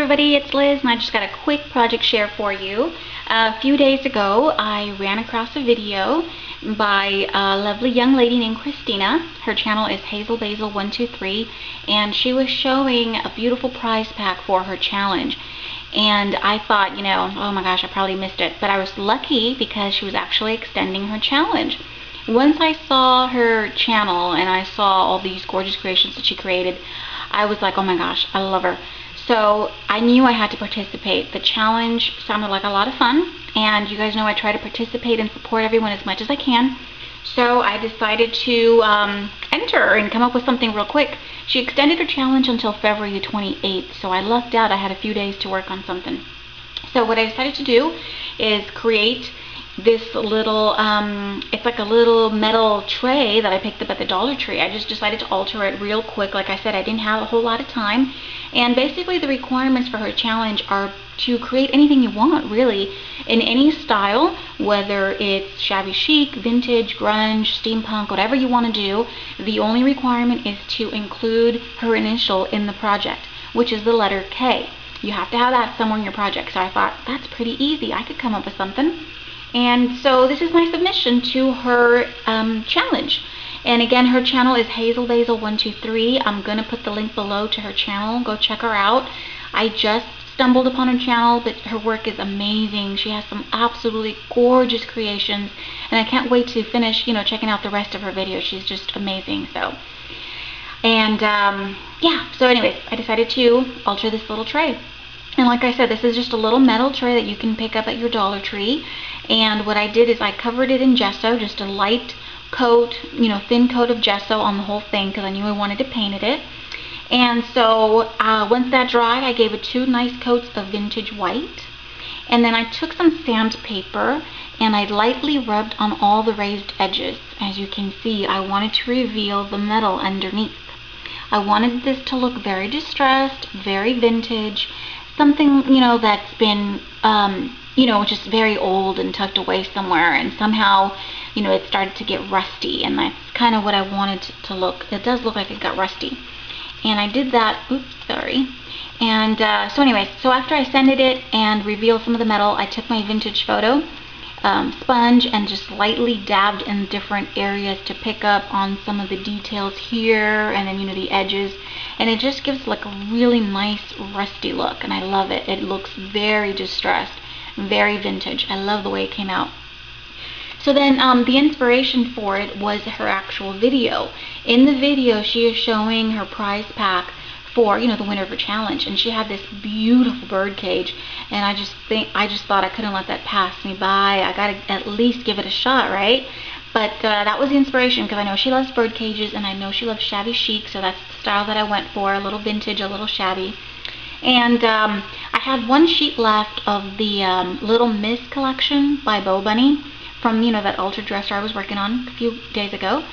everybody, it's Liz and I just got a quick project share for you. A few days ago I ran across a video by a lovely young lady named Kristina. Her channel is HazelBasil123 and she was showing a beautiful prize pack for her challenge. And I thought, oh my gosh, I probably missed it. But I was lucky because she was actually extending her challenge. Once I saw her channel and I saw all these gorgeous creations that she created, I was like, oh my gosh, I love her. So I knew I had to participate. The challenge sounded like a lot of fun, and you guys know I try to participate and support everyone as much as I can. So I decided to enter and come up with something real quick. She extended her challenge until February 28th, so I lucked out. I had a few days to work on something. So what I decided to do is create this little, it's like a little metal tray that I picked up at the Dollar Tree. I just decided to alter it real quick. Like I said, I didn't have a whole lot of time. And basically the requirements for her challenge are to create anything you want, really, in any style, whether it's shabby chic, vintage, grunge, steampunk, whatever you want to do. The only requirement is to include her initial in the project, which is the letter K. You have to have that somewhere in your project. So I thought, that's pretty easy. I could come up with something. And so this is my submission to her challenge. And again, her channel is HazelBasil123. I'm going to put the link below to her channel. Go check her out. I just stumbled upon her channel, but her work is amazing. She has some absolutely gorgeous creations. And I can't wait to finish, checking out the rest of her videos. She's just amazing. So, and yeah, so anyways, I decided to alter this little tray. And like I said, this is just a little metal tray that you can pick up at your Dollar Tree. And what I did is I covered it in gesso, just a light coat, thin coat of gesso on the whole thing because I knew I wanted to paint it. And so once that dried, I gave it 2 nice coats of vintage white. And then I took some sandpaper and I lightly rubbed on all the raised edges. As you can see, I wanted to reveal the metal underneath. I wanted this to look very distressed, very vintage, something, that's been, just very old and tucked away somewhere, and somehow, it started to get rusty, and that's kind of what I wanted to look. It does look like it got rusty. And I did that, oops, sorry. And so anyways, so after I sanded it and revealed some of the metal, I took my vintage photo sponge and just lightly dabbed in different areas to pick up on some of the details here, and then the edges, and it just gives like a really nice rusty look, and I love it. It looks very distressed, very vintage. I love the way it came out. So then the inspiration for it was her actual video. In the video, she is showing her prize pack for the winner of her challenge, and she had this beautiful bird cage, and I just thought I couldn't let that pass me by. I gotta at least give it a shot, right? But that was the inspiration, because I know she loves bird cages and I know she loves shabby chic, so that's the style that I went for, a little vintage, a little shabby. And I had 1 sheet left of the Little Miss collection by Bo Bunny from that altered dresser I was working on a few days ago.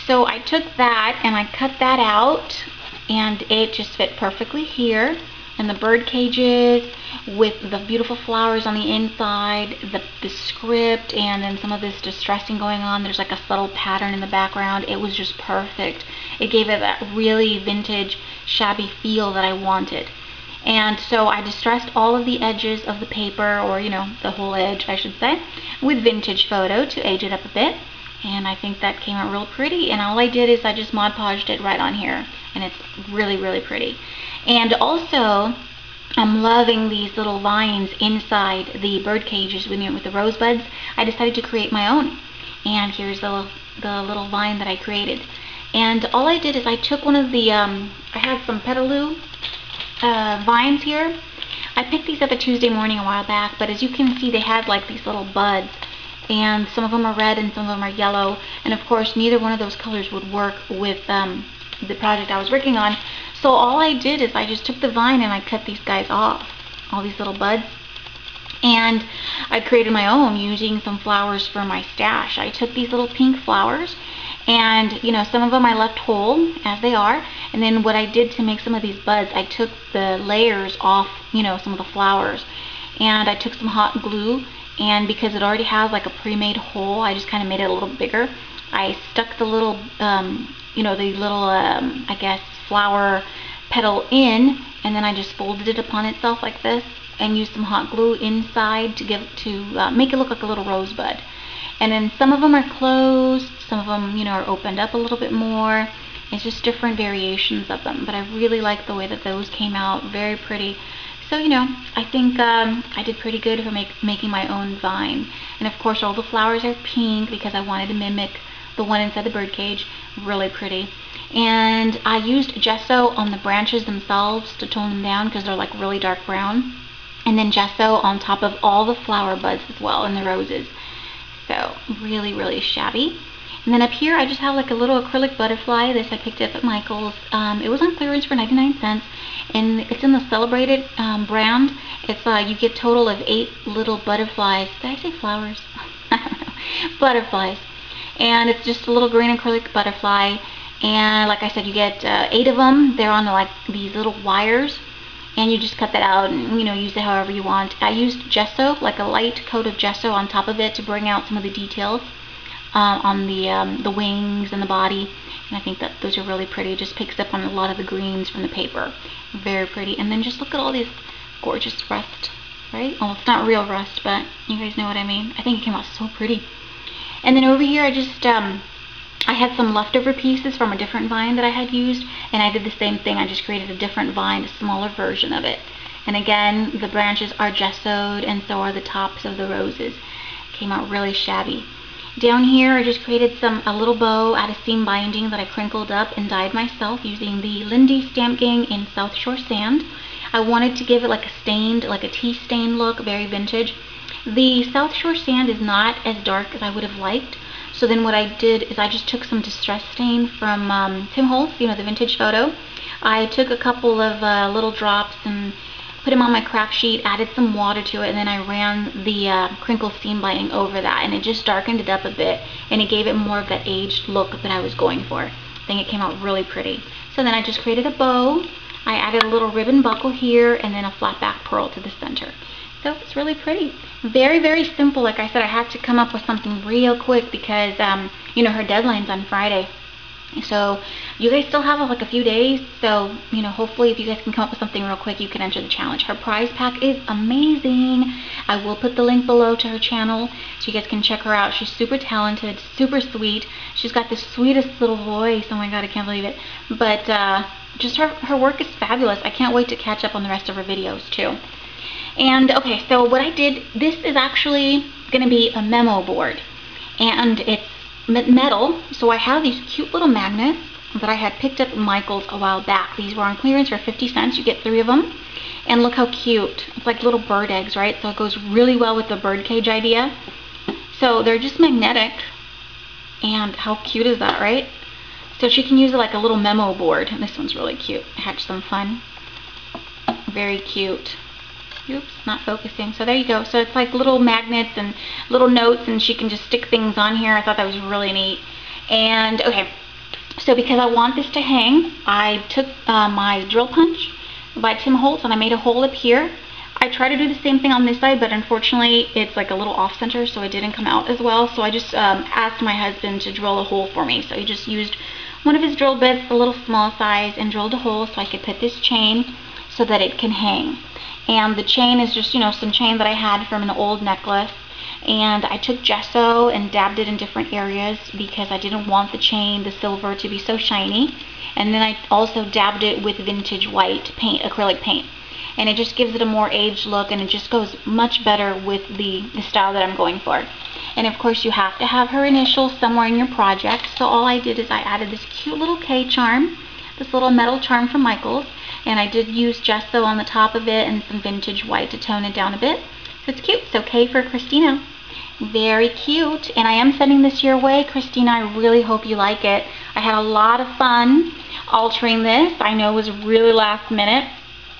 So I took that and I cut that out, and it just fit perfectly here. And the bird cages with the beautiful flowers on the inside, the script, and then some of this distressing going on. There's like a subtle pattern in the background. It was just perfect. It gave it that really vintage, shabby feel that I wanted. And so I distressed all of the edges of the paper, or the whole edge I should say, with vintage photo to age it up a bit. And I think that came out real pretty, and all I did is I just Mod Podged it right on here, and it's really, really pretty. And also, I'm loving these little vines inside the bird cages with the rosebuds. I decided to create my own, and here's the little vine that I created. And all I did is I took one of the, I had some Petals vines here. I picked these up a Tuesday morning a while back, but as you can see, they had like these little buds. And some of them are red and some of them are yellow, and of course neither one of those colors would work with the project I was working on. So all I did is I just took the vine and I cut these guys off, all these little buds, and I created my own using some flowers from my stash. I took these little pink flowers, and some of them I left whole as they are, and then what I did to make some of these buds, I took the layers off some of the flowers, and I took some hot glue. And because it already has like a pre-made hole, I just kind of made it a little bigger. I stuck the little, I guess, flower petal in, and then I just folded it upon itself like this and used some hot glue inside to make it look like a little rosebud. And then some of them are closed, some of them, you know, are opened up a little bit more. It's just different variations of them, but I really like the way that those came out. Very pretty. So, you know, I think I did pretty good for making my own vine. And of course all the flowers are pink because I wanted to mimic the one inside the birdcage. Really pretty. And I used gesso on the branches themselves to tone them down because they're like really dark brown. And then gesso on top of all the flower buds as well, and the roses. So really, really shabby. And then up here I just have like a little acrylic butterfly. This I picked up at Michael's. It was on clearance for 99 cents. And it's in the Celebrated brand. It's you get total of 8 little butterflies. Did I say flowers? I don't know. Butterflies. And it's just a little green acrylic butterfly. And like I said, you get 8 of them. They're on like these little wires. And you just cut that out and, you know, use it however you want. I used gesso, like a light coat of gesso on top of it to bring out some of the details on the wings and the body. And I think that those are really pretty. It just picks up on a lot of the greens from the paper. Very pretty. And then just look at all these gorgeous rust, right? Oh, it's not real rust, but you guys know what I mean. I think it came out so pretty. And then over here I just I had some leftover pieces from a different vine that I had used, and I did the same thing. I just created a different vine, a smaller version of it. And again, the branches are gessoed, and so are the tops of the roses. Came out really shabby. Down here, I just created a little bow out of seam binding that I crinkled up and dyed myself using the Lindy Stamp Gang in South Shore Sand. I wanted to give it like a stained, like a tea stain look, very vintage. The South Shore Sand is not as dark as I would have liked. So then what I did is I just took some Distress Stain from Tim Holtz, you know, the vintage photo. I took a couple of little drops and put them on my craft sheet, added some water to it, and then I ran the crinkle seam binding over that, and it just darkened it up a bit, and it gave it more of that aged look that I was going for. I think it came out really pretty. So then I just created a bow. I added a little ribbon buckle here, and then a flat back pearl to the center. So it's really pretty. Very, very simple. Like I said, I had to come up with something real quick because, you know, her deadline's on Friday. So you guys still have like a few days. So, you know, hopefully if you guys can come up with something real quick, you can enter the challenge. Her prize pack is amazing. I will put the link below to her channel so you guys can check her out. She's super talented, super sweet. She's got the sweetest little voice. Oh my God, I can't believe it. But just her work is fabulous. I can't wait to catch up on the rest of her videos too. And okay, so what I did, this is actually going to be a memo board, and it's metal. So I have these cute little magnets that I had picked up at Michael's a while back. These were on clearance for 50 cents. You get 3 of them, and look how cute. It's like little bird eggs, right? So it goes really well with the bird cage idea. So they're just magnetic, and how cute is that, right? So she can use it like a little memo board. And this one's really cute. I had some fun. Very cute. Oops, not focusing. So there you go. So it's like little magnets and little notes, and she can just stick things on here. I thought that was really neat. And okay, so because I want this to hang, I took my drill punch by Tim Holtz and I made a hole up here. I tried to do the same thing on this side, but unfortunately it's like a little off center, so it didn't come out as well. So I just asked my husband to drill a hole for me. So he just used one of his drill bits, a little small size, and drilled a hole so I could put this chain so that it can hang. And the chain is just, you know, some chain that I had from an old necklace. And I took gesso and dabbed it in different areas because I didn't want the chain, the silver, to be so shiny. And then I also dabbed it with vintage white paint, acrylic paint. And it just gives it a more aged look, and it just goes much better with the style that I'm going for. And of course you have to have her initials somewhere in your project. So all I did is I added this cute little K charm, this little metal charm from Michael's. And I did use gesso on the top of it and some vintage white to tone it down a bit. So it's cute. So K for Kristina. Very cute. And I am sending this your way, Kristina. I really hope you like it. I had a lot of fun altering this. I know it was really last minute,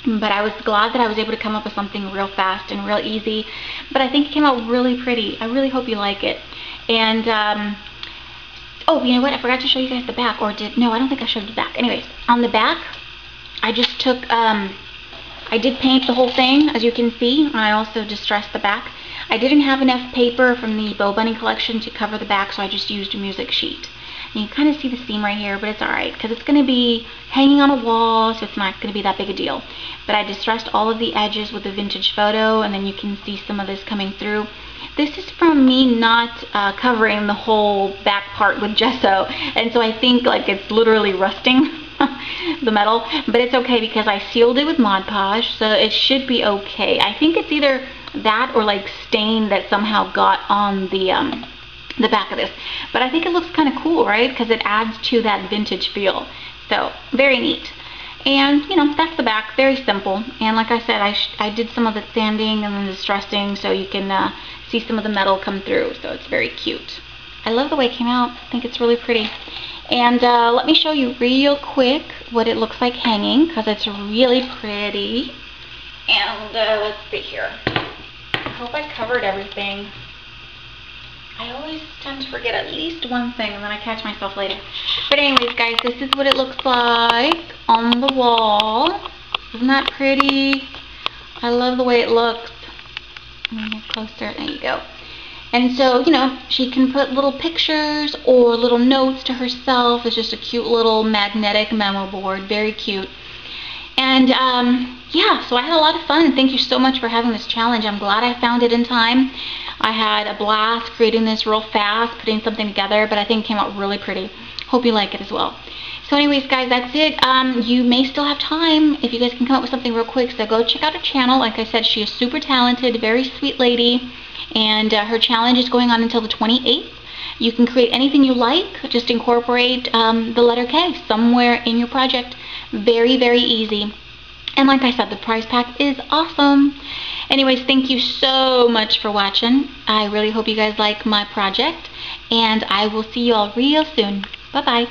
but I was glad that I was able to come up with something real fast and real easy. But I think it came out really pretty. I really hope you like it. And oh, you know what? I forgot to show you guys the back. No, I don't think I showed the back. Anyways, on the back, I just took, I did paint the whole thing, as you can see. I also distressed the back. I didn't have enough paper from the Bow Bunny collection to cover the back, so I just used a music sheet. You can kind of see the seam right here, but it's alright because it's going to be hanging on a wall, so it's not going to be that big a deal. But I distressed all of the edges with the vintage photo, and then you can see some of this coming through. This is from me not covering the whole back part with gesso, and so I think like it's literally rusting the metal, but it's okay because I sealed it with Mod Podge, so it should be okay. I think it's either that or like stain that somehow got on the back of this, but I think it looks kind of cool, right? Because it adds to that vintage feel. So very neat. And you know, that's the back, very simple. And like I said, I did some of the sanding and then the distressing, so you can see some of the metal come through. So it's very cute. I love the way it came out. I think it's really pretty. And let me show you real quick what it looks like hanging, because it's really pretty. And let's see here. I hope I covered everything. I always tend to forget at least one thing, and then I catch myself later. But anyways, guys, this is what it looks like on the wall. Isn't that pretty? I love the way it looks. Let me get closer. There you go. And so, you know, she can put little pictures or little notes to herself. It's just a cute little magnetic memo board. Very cute. And yeah, so I had a lot of fun. Thank you so much for having this challenge. I'm glad I found it in time. I had a blast creating this real fast, putting something together, but I think it came out really pretty. Hope you like it as well. So anyways, guys, that's it. You may still have time if you guys can come up with something real quick, so go check out her channel. Like I said, she is super talented, very sweet lady, and her challenge is going on until the 28th. You can create anything you like, just incorporate the letter K somewhere in your project. Very, very easy. And like I said, the prize pack is awesome. Anyways, thank you so much for watching. I really hope you guys like my project, and I will see you all real soon. Bye-bye.